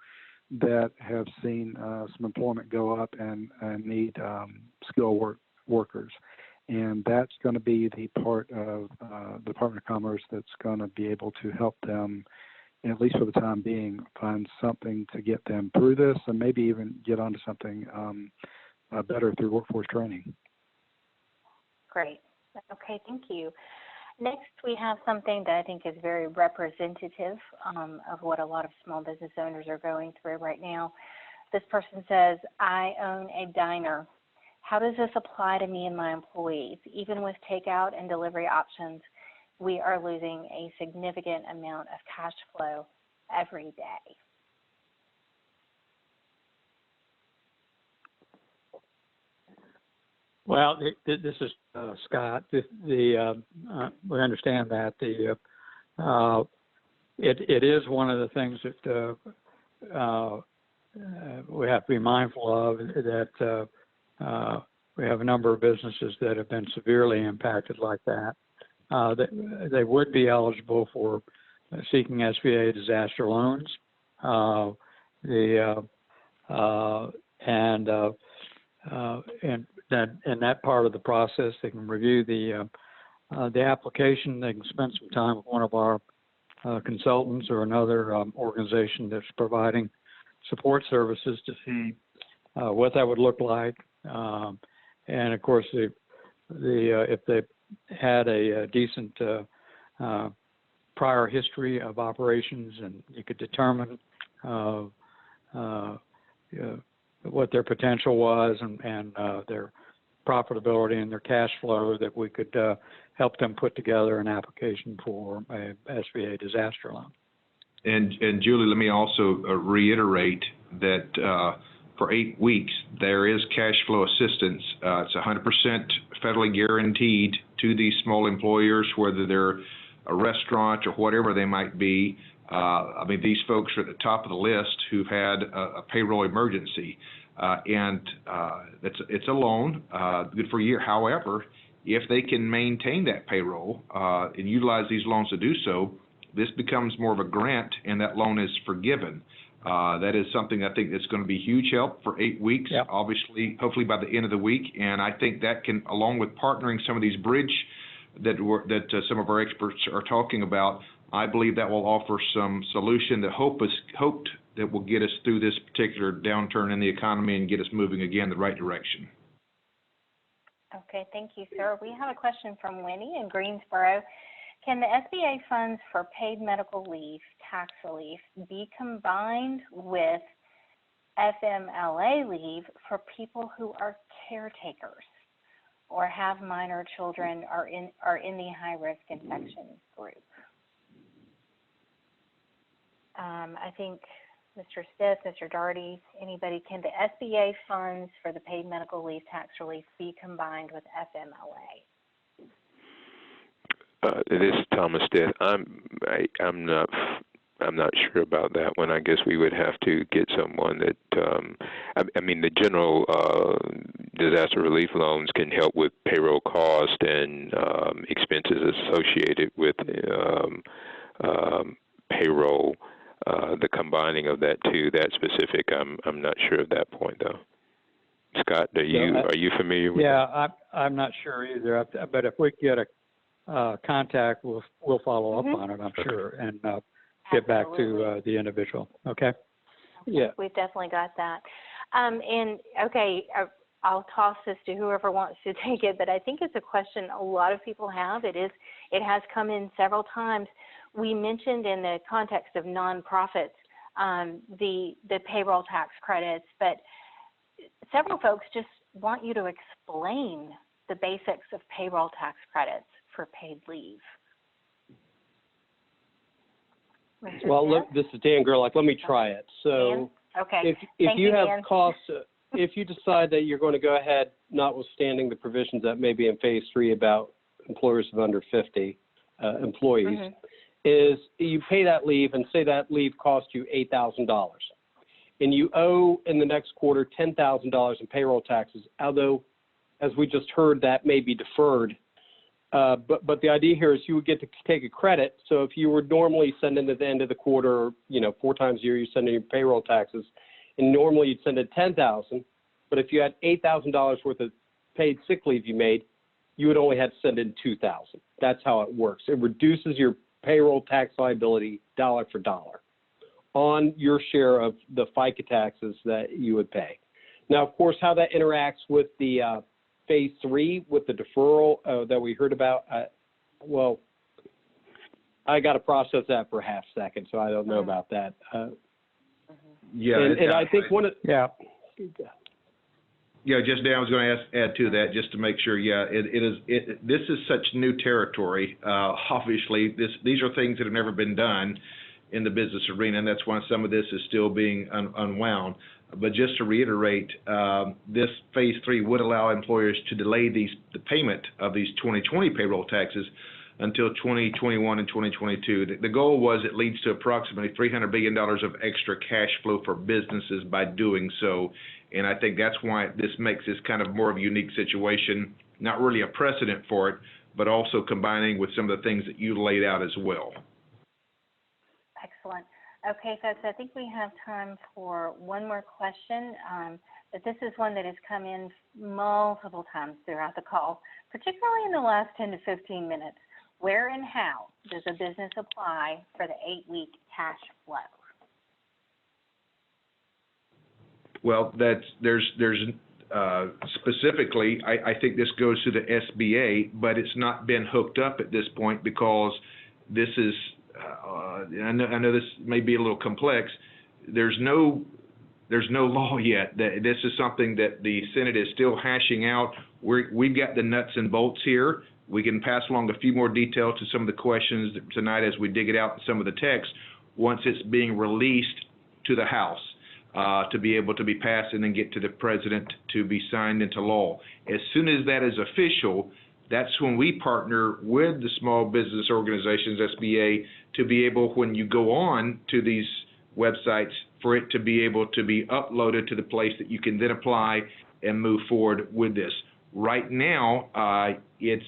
that have seen some employment go up and need skilled workers. And that's going to be the part of the Department of Commerce that's going to be able to help them, at least for the time being, find something to get them through this and maybe even get onto something better through workforce training. Great. Okay, thank you. Next, we have something that I think is very representative of what a lot of small business owners are going through right now. This person says, I own a diner. How does this apply to me and my employees? Even with takeout and delivery options, we are losing a significant amount of cash flow every day. Well, this is Scott. We understand that it is one of the things that we have to be mindful of, that we have a number of businesses that have been severely impacted like that. They would be eligible for seeking SBA disaster loans. And that in that part of the process, they can review the application. They can spend some time with one of our consultants or another organization that's providing support services to see what that would look like. And of course, if they had a decent prior history of operations, and you could determine what their potential was and their profitability and their cash flow, that we could help them put together an application for a SBA disaster loan. And Julie, let me also reiterate that for 8 weeks, there is cash flow assistance. It's 100% federally guaranteed to these small employers, whether they're a restaurant or whatever they might be. I mean, these folks are at the top of the list who've had a payroll emergency. It's a loan, good for a year. However, if they can maintain that payroll and utilize these loans to do so, this becomes more of a grant, and that loan is forgiven. That is something I think that's going to be huge help for 8 weeks, yep. Obviously, hopefully by the end of the week. And I think that can, along with partnering some of these bridge that some of our experts are talking about, I believe that will offer some solution that hoped that will get us through this particular downturn in the economy and get us moving again in the right direction. Okay, thank you, sir. We have a question from Winnie in Greensboro. Can the SBA funds for paid medical leave, tax relief, be combined with FMLA leave for people who are caretakers or have minor children or in the high-risk infection group? I think Mr. Smith, Mr. Daugherty, anybody, can the SBA funds for the paid medical leave tax relief be combined with FMLA? This is Thomas Stith. I'm not sure about that one. I guess we would have to get someone that. I mean, the general disaster relief loans can help with payroll cost and expenses associated with payroll. The combining of that to that specific, I'm not sure at that point though. Scott, are you familiar with? Yeah, I'm not sure either. But if we get a contact, we'll follow up on it, I'm sure, and get back to the individual. Okay. Yeah, we've definitely got that. And okay, I'll toss this to whoever wants to take it, but I think it's a question a lot of people have. It has come in several times. We mentioned in the context of nonprofits the payroll tax credits, but several folks just want you to explain the basics of payroll tax credits for paid leave. Well, look, this is Dan Gerlach. Let me try it. So, okay. if you have costs, if you decide that you're going to go ahead, notwithstanding the provisions that may be in phase 3 about employers of under 50 employees, is you pay that leave and say that leave cost you $8,000, and you owe in the next quarter $10,000 in payroll taxes, although, as we just heard, that may be deferred. But the idea here is you would get to take a credit. So if you were normally sending at the end of the quarter, 4 times a year, you send in your payroll taxes, and normally you'd send in $10,000. But if you had $8,000 worth of paid sick leave you made, you would only have to send in $2,000. That's how it works. It reduces your payroll tax liability dollar for dollar on your share of the FICA taxes that you would pay. Now, of course, how that interacts with the phase 3 with the deferral that we heard about, well, I got to process that for a half second, so I don't know about that. And I think one of just Dan, I was going to add to that just to make sure. This is such new territory. Obviously, these are things that have never been done in the business arena, and that's why some of this is still being unwound. But just to reiterate, this phase 3 would allow employers to delay the payment of these 2020 payroll taxes until 2021 and 2022. The goal was it leads to approximately $300 billion of extra cash flow for businesses by doing so. And I think that's why this makes this kind of more of a unique situation, not really a precedent for it, but also combining with some of the things that you laid out as well. Excellent. Okay, folks, I think we have time for one more question, but this is one that has come in multiple times throughout the call, particularly in the last 10 to 15 minutes. Where and how does a business apply for the 8-week cash flow? Well, there's specifically, I think this goes to the SBA, but it's not been hooked up at this point because this is, I know this may be a little complex. There's no law yet. This is something that the Senate is still hashing out. We've got the nuts and bolts here. We can pass along a few more details to some of the questions tonight as we dig it out in some of the text once it's being released to the House. To be able to be passed and then get to the president to be signed into law. As soon as that is official, that's when we partner with the small business organizations, SBA, to be able, when you go on to these websites, for it to be able to be uploaded to the place that you can then apply and move forward with this. Right now, it's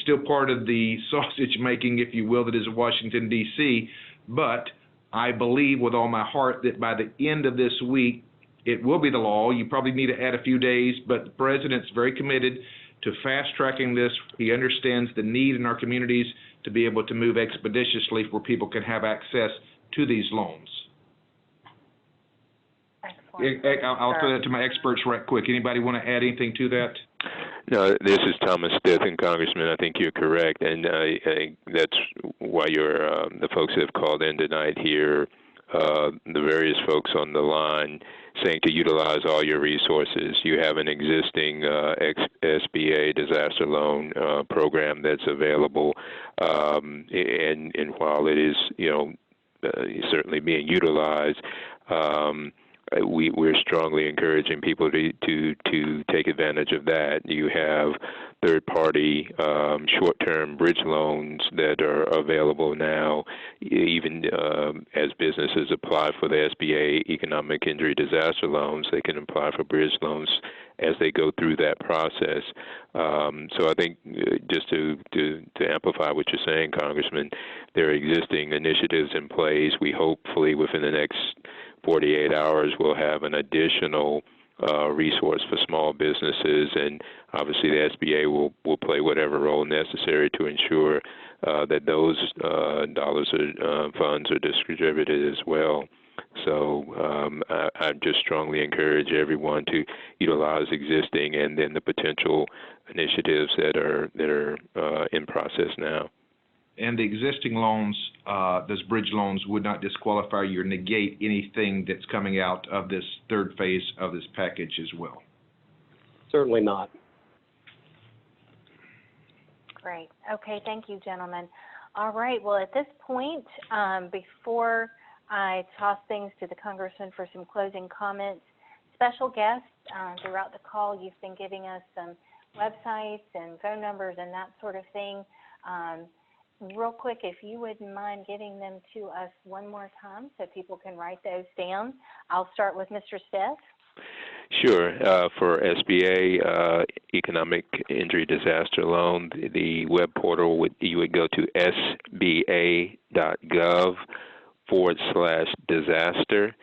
still part of the sausage making, if you will, that is Washington, D.C., but I believe with all my heart that by the end of this week, it will be the law. You probably need to add a few days, but the president's very committed to fast-tracking this. He understands the need in our communities to be able to move expeditiously where people can have access to these loans. Excellent. I'll throw that to my experts right quick. Anybody want to add anything to that? No, this is Thomas Stithen, Congressman. I think you're correct, and that's why the folks that have called in tonight here, the various folks on the line, saying to utilize all your resources. You have an existing SBA disaster loan program that's available, and while it is, certainly being utilized. We're strongly encouraging people to take advantage of that. You have third-party short-term bridge loans that are available now, even as businesses apply for the SBA economic injury disaster loans, they can apply for bridge loans as they go through that process. So I think just to amplify what you're saying, Congressman, there are existing initiatives in place. We hopefully within the next 48 hours we'll have an additional resource for small businesses, and obviously the SBA will play whatever role necessary to ensure that those dollars or funds are distributed as well. So I just strongly encourage everyone to utilize existing and then the potential initiatives that are in process now. And the existing loans, those bridge loans, would not disqualify you or negate anything that's coming out of this third phase of this package as well. Certainly not. Great. Okay, thank you, gentlemen. All right, well, at this point, before I toss things to the Congressman for some closing comments, special guests throughout the call, you've been giving us some websites and phone numbers and that sort of thing. Real quick, if you wouldn't mind giving them to us one more time so people can write those down. I'll start with Mr. Stith. Sure. For SBA economic injury disaster loan, the web portal you would go to sba.gov/disaster.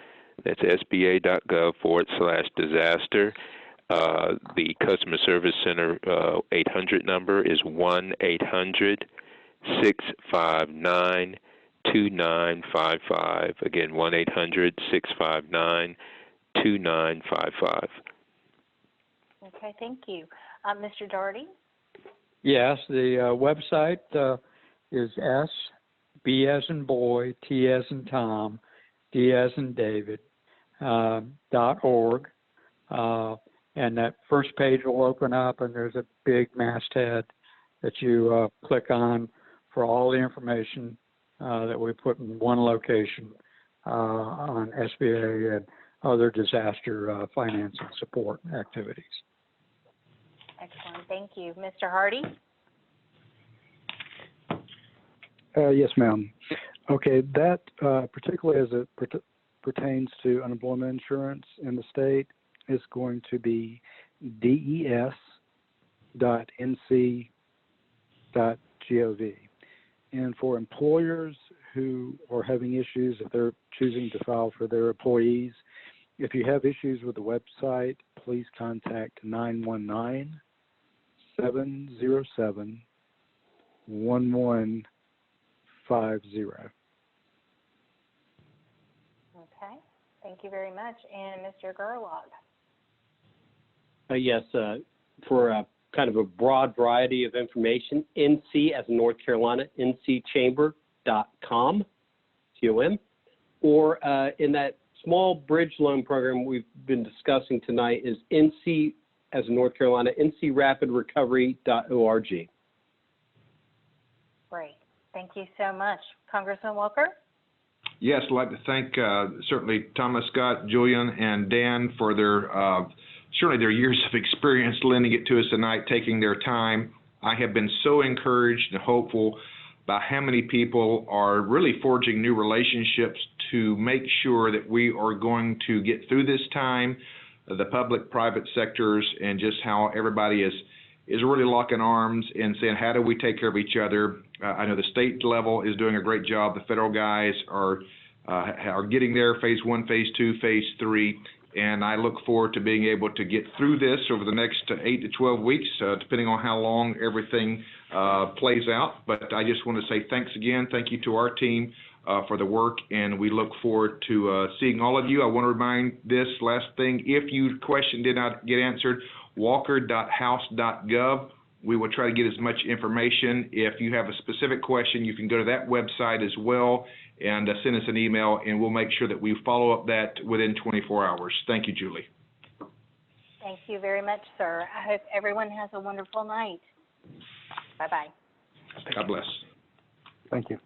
That's sba.gov/disaster. The customer service center 800 number is 1-800-659-2955. Again, 1-800-659-2955. Okay, thank you. Mr. Daugherty? Yes, the website is S, B as in boy, T as in Tom, D as in David, .org. And that first page will open up, and there's a big masthead that you click on for all the information that we put in one location on SBA and other disaster finance and support activities. Excellent, thank you. Mr. Hardy? Yes, ma'am. Okay, that particularly as it pertains to unemployment insurance in the state is going to be des.nc.gov. And for employers who are having issues if they're choosing to file for their employees. If you have issues with the website, please contact 919-707-1150. Okay, thank you very much. And Mr. Gerlach. Yes, for kind of a broad variety of information, NC as in North Carolina, ncchamber.com, C-O-M, or in that small bridge loan program we've been discussing tonight is NC as in North Carolina, ncrapidrecovery.org. Great. Thank you so much. Congressman Walker? Yes, I'd like to thank certainly Thomas Scott, Julian, and Dan for their certainly their years of experience lending it to us tonight, taking their time. I have been so encouraged and hopeful by how many people are really forging new relationships to make sure that we are going to get through this time, the public, private sectors, and just how everybody is really locking arms and saying, how do we take care of each other? I know the state level is doing a great job. The federal guys are getting there, phase 1, phase 2, phase 3. And I look forward to being able to get through this over the next 8 to 12 weeks, depending on how long everything plays out. But I just want to say thanks again. Thank you to our team for the work, and we look forward to seeing all of you. I want to remind this last thing. If your question did not get answered, walker.house.gov. We will try to get as much information. If you have a specific question, you can go to that website as well and send us an email, and we'll make sure that we follow up that within 24 hours. Thank you, Julie. Thank you very much, sir. I hope everyone has a wonderful night. Bye-bye. God bless. Thank you.